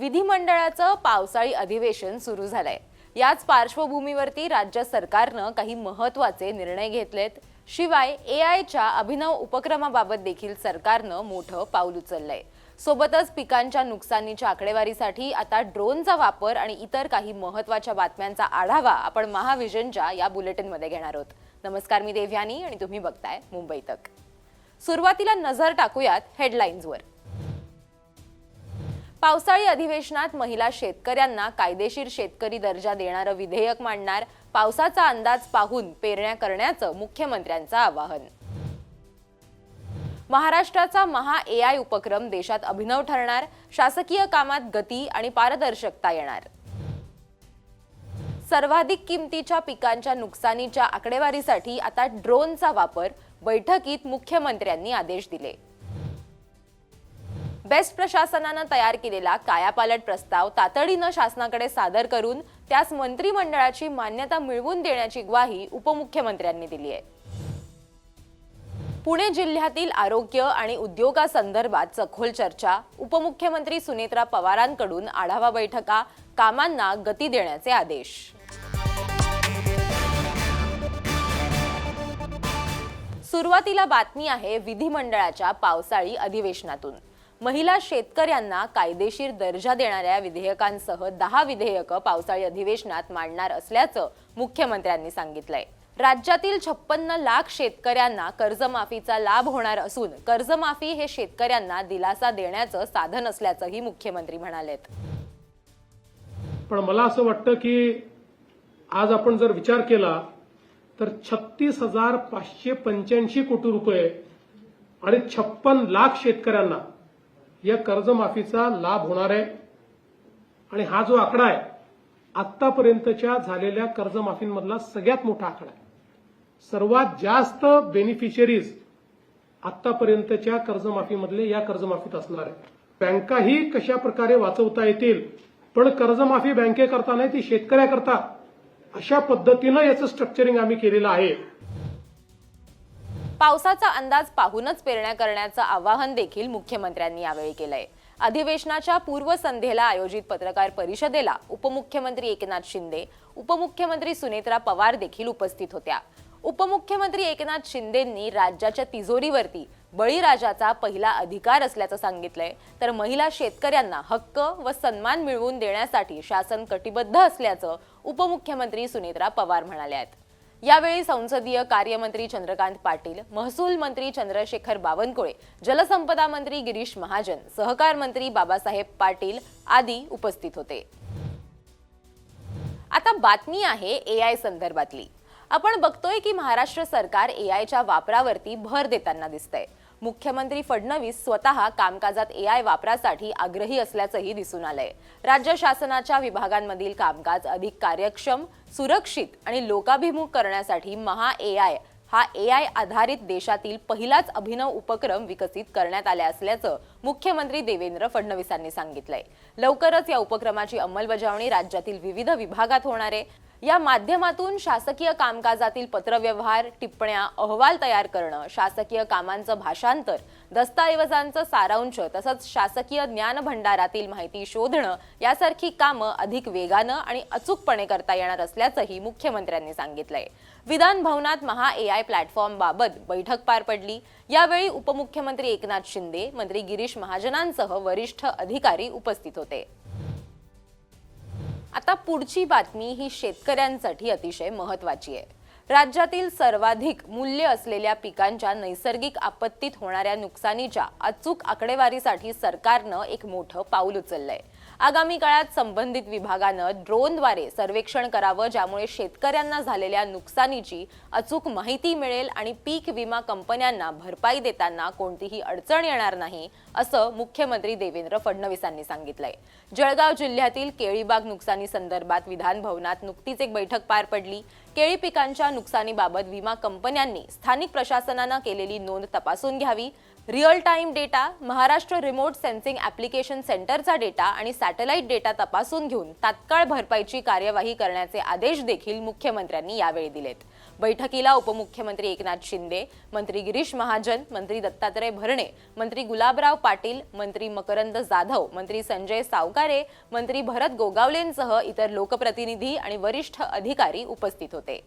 विधिमंडळाचं पावसाळी अधिवेशन सुरू झालंय। याच पार्श्वभूमीवरती राज्य सरकारनं काही महत्त्वाचे निर्णय घेतलेत। शिवाय एआयच्या अभिनव उपक्रमाबाबत देखील सरकारनं मोठं पाऊल उचललंय। सोबतच पिकांच्या नुकसानीच्या आकडेवारीसाठी आता ड्रोनचा वापर आणि इतर काही महत्त्वाच्या बातम्यांचा आढावा आपण महाविजनच्या या बुलेटिनमध्ये घेणार आहोत। नमस्कार, मी देवयानी आणि तुम्ही बघताय मुंबई तक। सुरुवातीला नजर टाकूयात हेडलाईन्सवर। पावसाळी अधिवेशनात महिला शेतकऱ्यांना कायदेशीर शेतकरी दर्जा देणारं विधेयक मांडणार, पावसाचा अंदाज पाहून पेरण्या करण्याचं मुख्यमंत्र्यांचं आवाहन। महाराष्ट्राचा महा एआय उपक्रम देशात अभिनव ठरणार, शासकीय कामात गती आणि पारदर्शकता येणार। सर्वाधिक किमतीच्या पिकांच्या नुकसानीच्या आकडेवारीसाठी आता ड्रोनचा वापर, बैठकीत मुख्यमंत्र्यांनी आदेश दिले। बेस्ट प्रशासनानं तयार केलेला कायापालट प्रस्ताव तातडीनं शासनाकडे सादर करून त्यास मंत्रिमंडळाची मान्यता मिळवून देण्याची ग्वाही उपमुख्यमंत्र्यांनी दिली आहे। पुणे जिल्ह्यातील आरोग्य आणि उद्योगासंदर्भात सखोल चर्चा, उपमुख्यमंत्री सुनेत्रा पवारांकडून आढावा बैठका, कामांना गती देण्याचे आदेश। सुरुवातीला बातमी आहे विधिमंडळाच्या पावसाळी अधिवेशनातून। महिला शेतकऱ्यांना कायदेशीर दर्जा देणाऱ्या विधेयकांसह 10 विधेयकं पावसाळी अधिवेशनात मांडणार असल्याचं मुख्यमंत्र्यांनी सांगितलंय। राज्यातील 56 लाख शेतकऱ्यांना कर्जमाफीचा लाभ होणार असून कर्जमाफी हे शेतकऱ्यांना दिलासा देण्याचं साधन असल्याचंही मुख्यमंत्री म्हणालेत। पण मला असं वाटतं की आज आपण जर विचार केला तर 36,585 कोटी रुपये आणि 56 लाख शेतकऱ्यांना या कर्जमाफीचा लाभ होणार आहे। आणि हा जो आकडा आहे आतापर्यंतच्या झालेल्या कर्जमाफींमधला सगळ्यात मोठा आकडा आहे। सर्वात जास्त बेनिफिशियरीज आतापर्यंतच्या कर्जमाफीमधले या कर्जमाफीत असणार आहे। बँकाही कशा प्रकारे वाचवता येतील, पण कर्जमाफी बँकेकरता नाही, ती शेतकऱ्याकरता, अशा पद्धतीनं याचं स्ट्रक्चरिंग आम्ही केलेलं आहे। पावसाचा अंदाज पाहूनच पेरण्या करण्याचं आवाहन देखील मुख्यमंत्र्यांनी यावेळी केलंय। अधिवेशनाच्या पूर्वसंध्येला आयोजित पत्रकार परिषदेला उपमुख्यमंत्री एकनाथ शिंदे, उपमुख्यमंत्री सुनेत्रा पवार देखील उपस्थित होत्या। उपमुख्यमंत्री एकनाथ शिंदेंनी राज्याच्या तिजोरीवरती बळीराजाचा पहिला अधिकार असल्याचं सांगितलंय, तर महिला शेतकऱ्यांना हक्क व सन्मान मिळवून देण्यासाठी शासन कटिबद्ध असल्याचं उपमुख्यमंत्री सुनेत्रा पवार म्हणाल्या आहेत। यावेळी संसदीय कार्यमंत्री चंद्रकांत पाटील, महसूल मंत्री चंद्रशेखर बावनकुळे, जलसंपदा मंत्री गिरीश महाजन, सहकार मंत्री बाबासाहेब पाटील आदी उपस्थित होते। आता बातमी आहे एआय संदर्भातली। आपण बघतोय की महाराष्ट्र सरकार एआयच्या वापरावरती भर देताना दिसतंय। मुख्यमंत्री फडणवीस स्वतः कामकाजात एआय वापरासाठी आग्रही असल्याचंही दिसून आलंय। राज्य शासनाच्या विभागांमधील कामकाज अधिक कार्यक्षम, सुरक्षित आणि लोकाभिमुख करण्यासाठी महा एआय हा एआय आधारित देशातील पहिलाच अभिनव उपक्रम विकसित करण्यात आला असल्याचं मुख्यमंत्री देवेंद्र फडणवीसांनी सांगितलंय। लवकरच या उपक्रमाची अंमलबजावणी राज्यातील विविध विभागात होणार आहे। या माध्यमातून शासकीय कामकाजातील पत्रव्यवहार, टिप्पण्या, अहवाल तयार करणं, शासकीय कामांचं भाषांतर, दस्तऐवजांचं सारांश तसंच शासकीय ज्ञानभंडारातील माहिती शोधणं यासारखी कामं अधिक वेगानं आणि अचूकपणे करता येणार असल्याचंही मुख्यमंत्र्यांनी सांगितलंय। विधान भवनात महा एआय प्लॅटफॉर्म बाबत बैठक पार पडली। यावेळी उपमुख्यमंत्री एकनाथ शिंदे, मंत्री गिरीश महाजनांसह वरिष्ठ अधिकारी उपस्थित होते। आता पुढची बातमी ही शेतकऱ्यांसाठी अतिशय महत्त्वाची आहे। राज्यातील सर्वाधिक मूल्य असलेल्या पिकांच्या नैसर्गिक आपत्तीत होणाऱ्या नुकसानीच्या अचूक आकडेवारीसाठी सरकारनं एक मोठं पाऊल उचललंय। आगामी काळात संबंधित विभागानं ड्रोनद्वारे सर्वेक्षण करावं, ज्यामुळे शेतकऱ्यांना झालेल्या नुकसानीची अचूक माहिती मिळेल आणि पीक विमा कंपन्यांना भरपाई देताना कोणतीही अडचण येणार नाही, असं मुख्यमंत्री देवेंद्र फडणवीसांनी सांगितलंय। जळगाव जिल्ह्यातील केळीबाग नुकसानी संदर्भात विधान भवनात नुकतीच एक बैठक पार पडली। केळी पिकांच्या नुकसानीबाबत विमा कंपन्यांनी स्थानिक प्रशासनानं केलेली नोंद तपासून घ्यावी। Real time data, Maharashtra remote sensing application सेंटरचा डेटा आणि सॅटेलाइट डेटा तपासून घेऊन तात्काळ भरपाईची कार्यवाही करण्याचे आदेश देखील मुख्यमंत्र्यांनी यावेळी दिलेत। बैठकीला उपमुख्यमंत्री एकनाथ शिंदे, मंत्री गिरीश महाजन, मंत्री दत्तात्रय भरणे, मंत्री गुलाबराव पाटील, मंत्री मकरंद जाधव, मंत्री संजय सावकारे, मंत्री भरत गोगावलेंसह इतर लोकप्रतिनिधी आणि वरिष्ठ अधिकारी उपस्थित होते.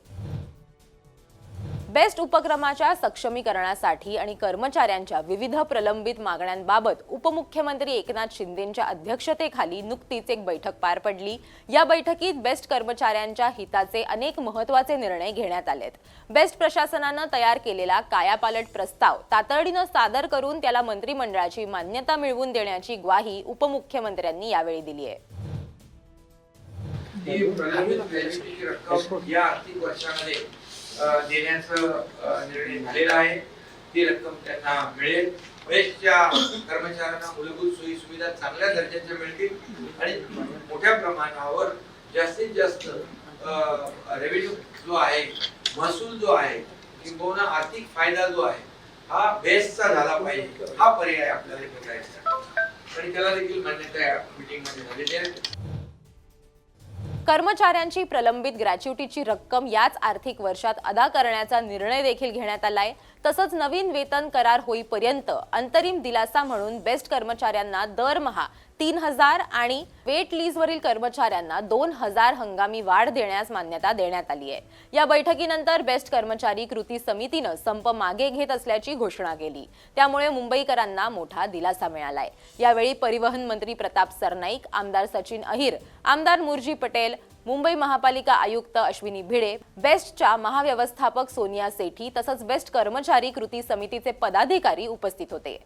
बेस्ट उपक्रमाच्या सक्षमीकरणासाठी आणि कर्मचाऱ्यांच्या विविध प्रलंबित मागण्यांबाबत उपमुख्यमंत्री एकनाथ शिंदेंच्या अध्यक्षतेखाली नुकतीच एक बैठक पार पडली. या बैठकीत बेस्ट कर्मचाऱ्यांच्या हिताचे अनेक महत्त्वाचे निर्णय घेण्यात आलेत. बेस्ट प्रशासनानं तयार केलेला कायापालट प्रस्ताव तातडीनं सादर करून त्याला मंत्रिमंडळाची मान्यता मिळवून देण्याची ग्वाही उपमुख्यमंत्र्यांनी यावेळी दिली आहे. ही प्रलंबित ग्रॅच्युटीची रक्कम या आर्थिक वर्षामध्ये देण्याचा निर्णय झालेला आहे. ती रक्कम त्यांना मिळेल. बेस्टच्या कर्मचाऱ्यांना मूलभूत सोयी सुविधा चांगल्या दर्जाच्या मिळतील आणि मोठ्या प्रमाणावर जास्तीत जास्त रेव्हेन्यू जो आहे, महसूल जो आहे, किंबहुना आर्थिक फायदा जो आहे हा बेस्टचा झाला पाहिजे. हा पर्याय आपल्याला बघायचा आणि त्याला देखील मान्यता या मीटिंगमध्ये झालेली आहे. कर्मचाऱ्यांची प्रलंबित ग्रॅच्युटीची रक्कम याच आर्थिक वर्षात अदा करण्याचा निर्णय देखील घेण्यात आलाय. तसंच नवीन वेतन करार होईपर्यंत अंतरिम दिलासा म्हणून बेस्ट कर्मचाऱ्यांना दरमहा 3,000 आणि वेट लीजवरील कर्मचाऱ्यांना 2,000 हंगामी वाढ देण्यास मान्यता देण्यात आली आहे. या बैठकीनंतर बेस्ट कर्मचारी कृती समितीनं संप मागे घेत असल्याची घोषणा केली. त्यामुळे मुंबईकरांना मोठा दिलासा मिळालाय. यावेळी परिवहन मंत्री प्रताप सरनाईक, आमदार सचिन अहिर, आमदार मुरजी पटेल, मुंबई महापालिका आयुक्त अश्विनी भिडे, बेस्टच्या महाव्यवस्थापक सोनिया सेठी तसंच बेस्ट कर्मचारी कृती समितीचे पदाधिकारी उपस्थित होते.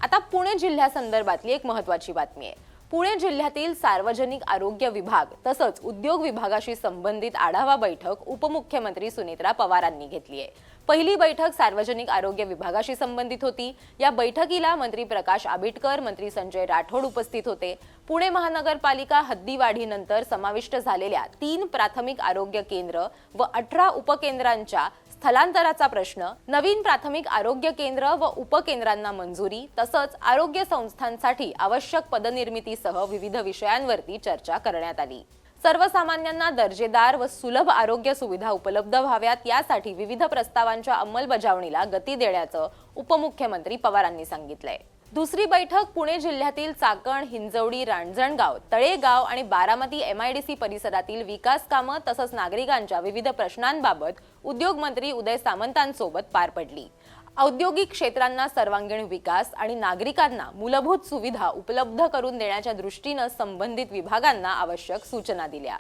आता पुणे जिल्ह्यासंदर्भातली एक महत्त्वाची बातमी आहे. पुणे जिल्ह्यातील सार्वजनिक आरोग्य विभाग तसंच उद्योग विभागाशी संबंधित आढावा बैठक उपमुख्यमंत्री सुनेत्रा पवारांनी घेतली आहे. पहिली बैठक सार्वजनिक आरोग्य विभागाशी संबंधित होती. या बैठकीला मंत्री प्रकाश आबिटकर, मंत्री संजय राठोड उपस्थित होते. पुणे महानगरपालिका हद्दीवाढीनंतर समाविष्ट झालेल्या 3 प्राथमिक आरोग्य केंद्र व 18 उपकेंद्रांच्या स्थलांतराचा प्रश्न, नवीन प्राथमिक आरोग्य केंद्र व उपकेंद्रांना मंजुरी तसंच आरोग्य संस्थांसाठी आवश्यक पदनिर्मितीसह विविध विषयांवरती चर्चा करण्यात आली. सर्वसामान्यांना दर्जेदार व सुलभ आरोग्य सुविधा उपलब्ध व्हाव्यात यासाठी विविध प्रस्तावांच्या अंमलबजावणीला गती देण्याचं उपमुख्यमंत्री पवारांनी सांगितलंय. दुसरी बैठक पुणे जिल्ह्यातील चाकण, हिंजवडी, रांजणगाव, तळेगाव आणि बारामती MIDC परिसरातील विकास कामं तसंच नागरिकांच्या विविध प्रश्नांबाबत उद्योग मंत्री उदय सामंतांसोबत पार पडली. औद्योगिक क्षेत्रांना सर्वांगीण विकास आणि नागरिकांना मूलभूत सुविधा उपलब्ध करून देण्याच्या दृष्टीनं संबंधित विभागांना आवश्यक सूचना दिल्या.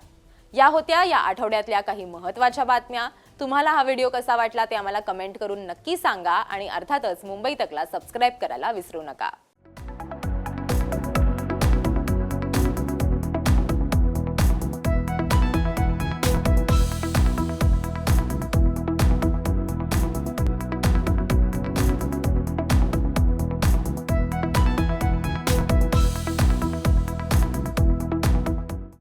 या होत्या या आठवड्यातल्या काही महत्त्वाच्या बातम्या. तुम्हाला हा व्हिडिओ कसा वाटला ते आम्हाला कमेंट करून नक्की सांगा आणि अर्थातच मुंबई तकला सबस्क्राईब करायला विसरू नका.